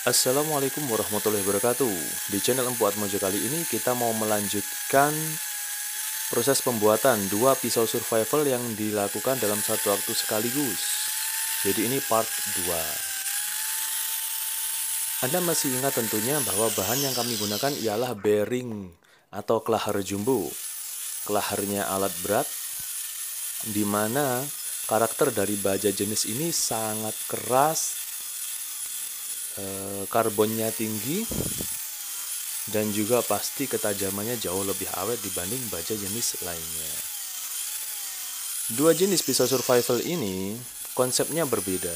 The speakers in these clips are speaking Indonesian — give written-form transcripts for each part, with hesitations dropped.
Assalamualaikum warahmatullahi wabarakatuh. Di channel Empu Atmojo kali ini kita mau melanjutkan proses pembuatan dua pisau survival yang dilakukan dalam satu waktu sekaligus. Jadi ini part 2. Anda masih ingat tentunya bahwa bahan yang kami gunakan ialah bearing atau kelahar jumbo. Kelaharnya alat berat, di mana karakter dari baja jenis ini sangat keras, karbonnya tinggi, dan juga pasti ketajamannya jauh lebih awet dibanding baja jenis lainnya. Dua jenis pisau survival ini konsepnya berbeda.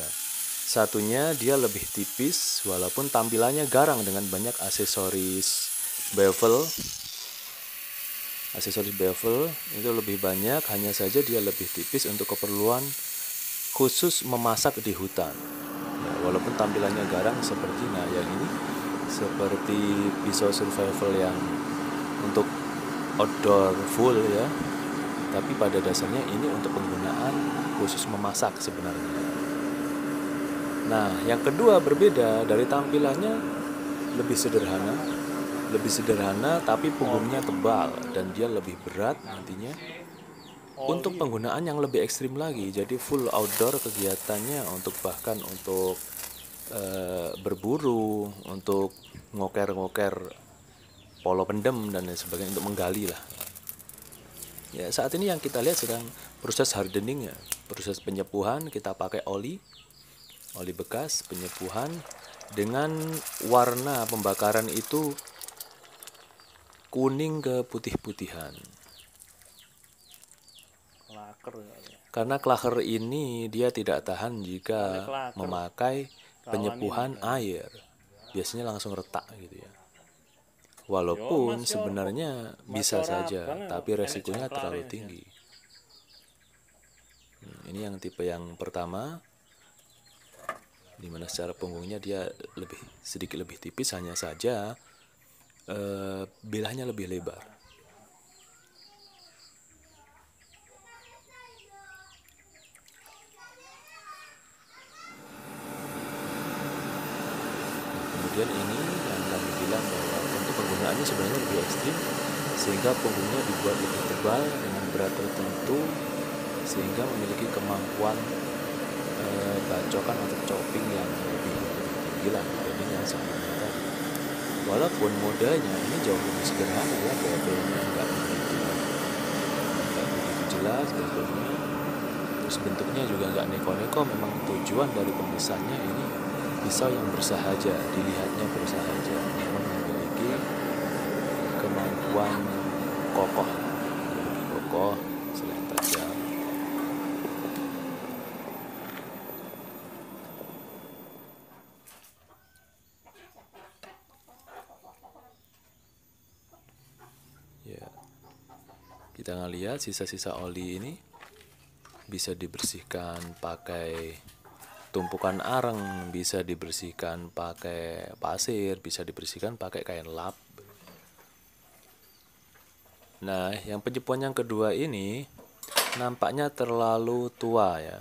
Satunya dia lebih tipis walaupun tampilannya garang dengan banyak aksesoris bevel. Aksesoris bevel itu lebih banyak, hanya saja dia lebih tipis untuk keperluan khusus memasak di hutan. Ya, walaupun tampilannya garang seperti yang ini, seperti pisau survival yang untuk outdoor full ya, tapi pada dasarnya ini untuk penggunaan khusus memasak sebenarnya. Nah, yang kedua berbeda dari tampilannya, lebih sederhana tapi punggungnya tebal dan dia lebih berat nantinya untuk penggunaan yang lebih ekstrim lagi. Jadi full outdoor kegiatannya, untuk bahkan untuk berburu, untuk ngoker-ngoker polo pendem dan lain sebagainya, untuk menggali lah. Ya, saat ini yang kita lihat sedang proses hardening ya, proses penyepuhan. Kita pakai oli bekas penyepuhan dengan warna pembakaran itu kuning ke putih-putihan. Karena klaker ini dia tidak tahan jika memakai penyepuhan air. Biasanya langsung retak gitu ya. Walaupun sebenarnya bisa saja, tapi resikonya terlalu tinggi. Ini yang tipe yang pertama, dimana secara punggungnya dia sedikit lebih tipis, hanya saja bilahnya lebih lebar. Kemudian ini yang kami bilang bahwa untuk penggunaannya sebenarnya lebih ekstrim, sehingga punggungnya dibuat lebih tebal dengan berat tertentu, sehingga memiliki kemampuan bacokan atau chopping yang lebih tinggi lah dibanding yang sebelumnya tadi. Walaupun modelnya ini jauh lebih sederhana ya, bevelnya nggak begitu jelas bevelnya, terus bentuknya juga nggak neko-neko. Memang tujuan dari pemesannya ini pisau yang bersahaja, dilihatnya bersahaja, namun memiliki kemampuan kokoh, selain tajam. Ya, kita ngelihat sisa-sisa oli ini bisa dibersihkan pakai tumpukan areng, bisa dibersihkan pakai pasir, bisa dibersihkan pakai kain lap. Nah, yang penyepuan yang kedua ini nampaknya terlalu tua ya.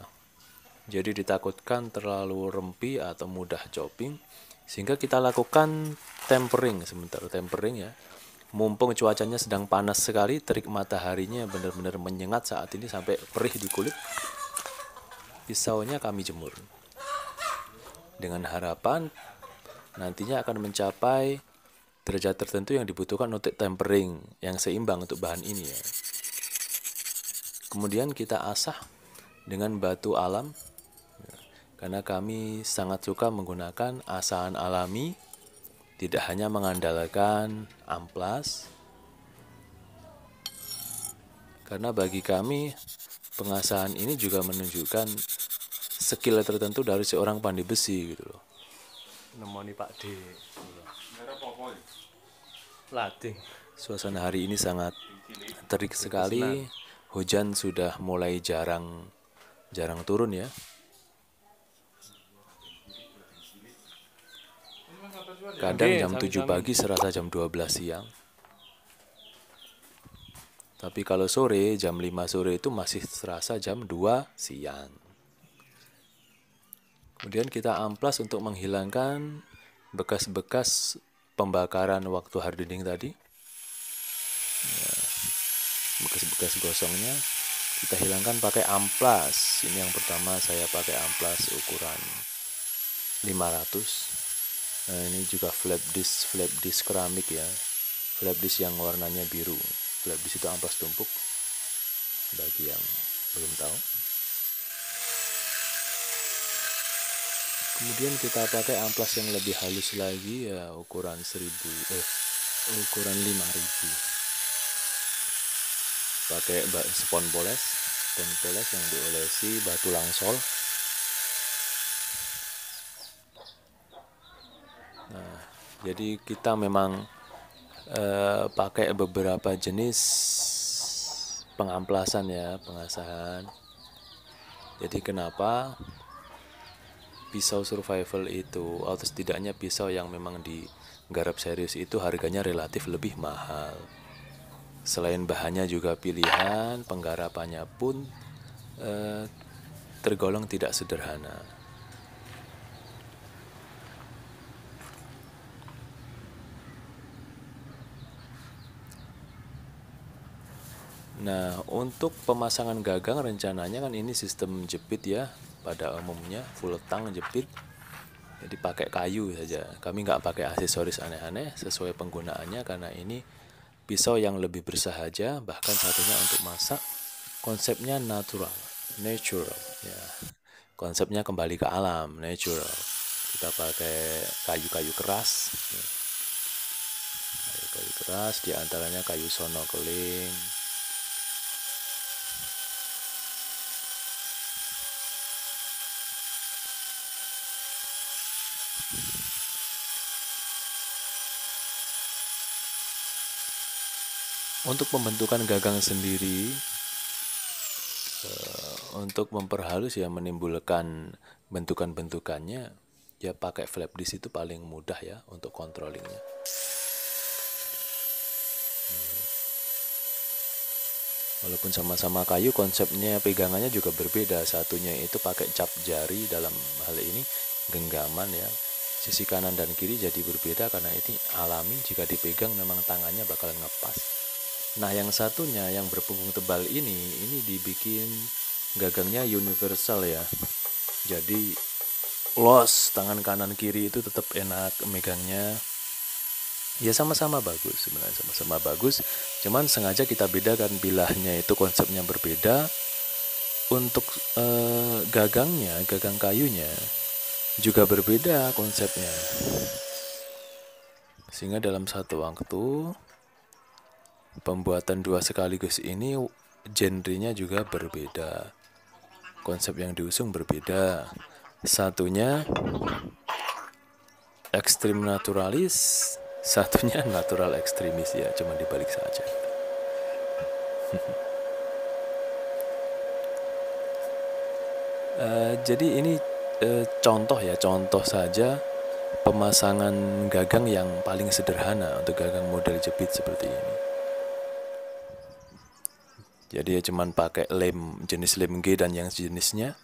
Jadi ditakutkan terlalu rempi atau mudah chopping, sehingga kita lakukan tempering sebentar, tempering ya. Mumpung cuacanya sedang panas sekali, terik mataharinya benar-benar menyengat saat ini sampai perih di kulit, pisaunya kami jemur. Dengan harapan nantinya akan mencapai derajat tertentu yang dibutuhkan untuk tempering yang seimbang untuk bahan ini ya. Kemudian kita asah dengan batu alam, karena kami sangat suka menggunakan asahan alami, tidak hanya mengandalkan amplas. Karena bagi kami pengasahan ini juga menunjukkan skill tertentu dari seorang pandai besi gitu loh. Nemoni Pak D. Lading. Suasana hari ini sangat terik sekali. Hujan sudah mulai jarang turun ya. Kadang jam 7 pagi serasa jam 12 siang. Tapi kalau sore, jam 5 sore itu masih serasa jam 2 siang. Kemudian kita amplas untuk menghilangkan bekas-bekas pembakaran waktu hardening tadi, bekas-bekas gosongnya kita hilangkan pakai amplas. Ini yang pertama saya pakai amplas ukuran 500. Nah, ini juga flap disk keramik ya, flap disk yang warnanya biru. Flap disk itu amplas tumpuk bagi yang belum tahu. Kemudian kita pakai amplas yang lebih halus lagi ya, ukuran 5000. Pakai spon poles yang diolesi batu langsol. Nah, jadi kita memang pakai beberapa jenis pengamplasan ya, pengasahan. Jadi kenapa pisau survival itu, atau setidaknya pisau yang memang digarap serius itu harganya relatif lebih mahal. Selain bahannya juga pilihan, penggarapannya pun tergolong tidak sederhana. Nah, untuk pemasangan gagang rencananya kan ini sistem jepit ya, pada umumnya full tang jepit. Jadi pakai kayu saja. Kami nggak pakai aksesoris aneh-aneh, sesuai penggunaannya karena ini pisau yang lebih bersahaja, bahkan satunya untuk masak. Konsepnya natural ya. Konsepnya kembali ke alam, natural. Kita pakai kayu-kayu keras. Kayu-kayu keras, diantaranya kayu sono keling. Untuk pembentukan gagang sendiri, untuk memperhalus ya, menimbulkan bentukan-bentukannya, ya pakai flap disk itu paling mudah ya untuk controllingnya. Walaupun sama-sama kayu, konsepnya pegangannya juga berbeda. Satunya itu pakai cap jari, dalam hal ini genggaman ya. Sisi kanan dan kiri jadi berbeda karena ini alami, jika dipegang memang tangannya bakal ngepas. Nah, yang satunya yang berpunggung tebal ini dibikin gagangnya universal ya. Jadi los, tangan kanan kiri itu tetap enak megangnya. Ya sama-sama bagus sebenarnya, sama-sama bagus. Cuman sengaja kita bedakan, bilahnya itu konsepnya berbeda. Untuk gagangnya, gagang kayunya juga berbeda konsepnya. Sehingga dalam satu waktu pembuatan dua sekaligus ini genrenya juga berbeda. Konsep yang diusung berbeda. Satunya ekstrim naturalis, satunya natural ekstremis ya, cuma dibalik saja. Jadi ini contoh saja pemasangan gagang yang paling sederhana untuk gagang model jepit seperti ini. Jadi ya cuman pakai lem, jenis lem G dan yang sejenisnya.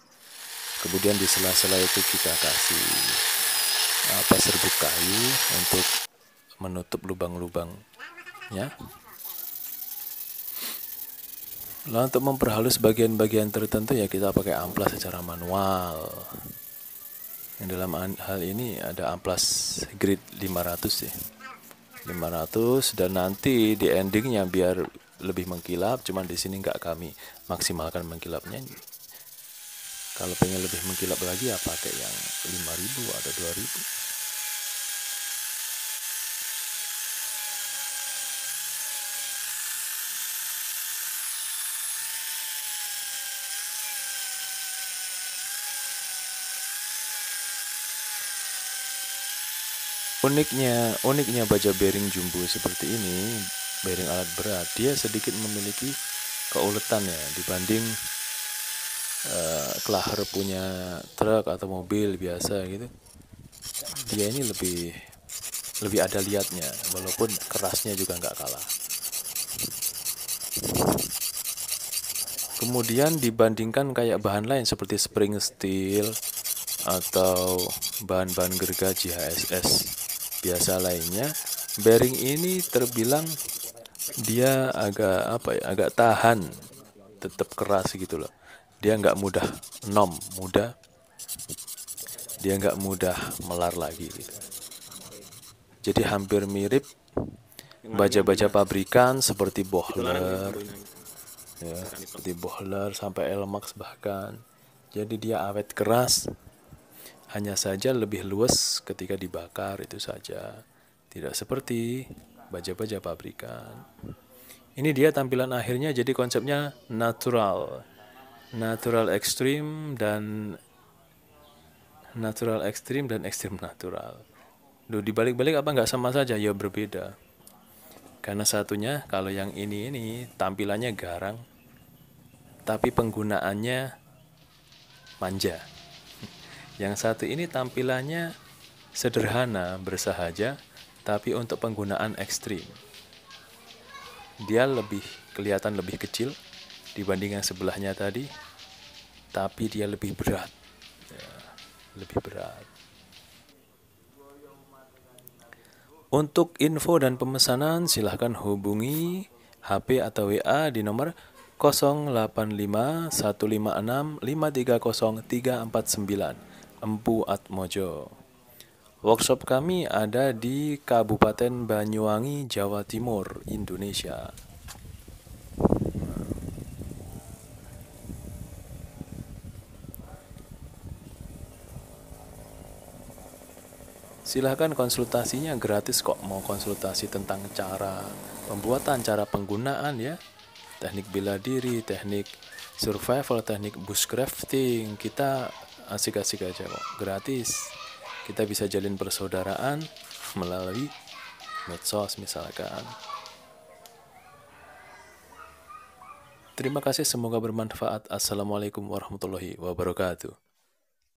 Kemudian di sela-sela itu kita kasih serbuk kayu untuk menutup lubang-lubangnya. Lalu untuk memperhalus bagian-bagian tertentu ya kita pakai amplas secara manual. Yang dalam hal ini ada amplas grade 500 ya. 500, dan nanti di endingnya biar lebih mengkilap, cuman di sini nggak kami maksimalkan mengkilapnya. Kalau pengen lebih mengkilap lagi ya pakai yang 5000 atau 2000. Uniknya baja bearing jumbo seperti ini, bearing alat berat, dia sedikit memiliki keuletan ya dibanding klaher punya truk atau mobil biasa gitu. Dia ini lebih ada liatnya, walaupun kerasnya juga nggak kalah. Kemudian dibandingkan kayak bahan lain seperti spring steel atau bahan-bahan gergaji HSS, biasa lainnya, bearing ini terbilang dia agak tahan, tetap keras gitu loh. Dia nggak mudah dia nggak mudah melar lagi gitu. Jadi hampir mirip baja-baja pabrikan seperti Bohler, ya, seperti Bohler sampai Elmax bahkan. Jadi dia awet keras, hanya saja lebih luas ketika dibakar itu saja. Tidak seperti baja-baja pabrikan. Ini dia tampilan akhirnya, jadi konsepnya natural ekstrim dan ekstrim natural. Duh, dibalik-balik apa nggak sama saja? Ya berbeda. Karena satunya, kalau yang ini tampilannya garang, tapi penggunaannya manja. Yang satu ini tampilannya sederhana, bersahaja, tapi untuk penggunaan ekstrim. Dia kelihatan lebih kecil dibanding yang sebelahnya tadi, tapi dia lebih berat. Ya, lebih berat. Untuk info dan pemesanan silahkan hubungi HP atau WA di nomor 085156530349 Empu Atmojo. Workshop kami ada di Kabupaten Banyuwangi, Jawa Timur, Indonesia. Silahkan konsultasinya gratis kok. Mau konsultasi tentang cara pembuatan, cara penggunaan ya, teknik bela diri, teknik survival, teknik bushcrafting, kita asik-asik aja kok, gratis. Kita bisa jalin persaudaraan melalui medsos misalkan. Terima kasih, semoga bermanfaat. Assalamualaikum warahmatullahi wabarakatuh.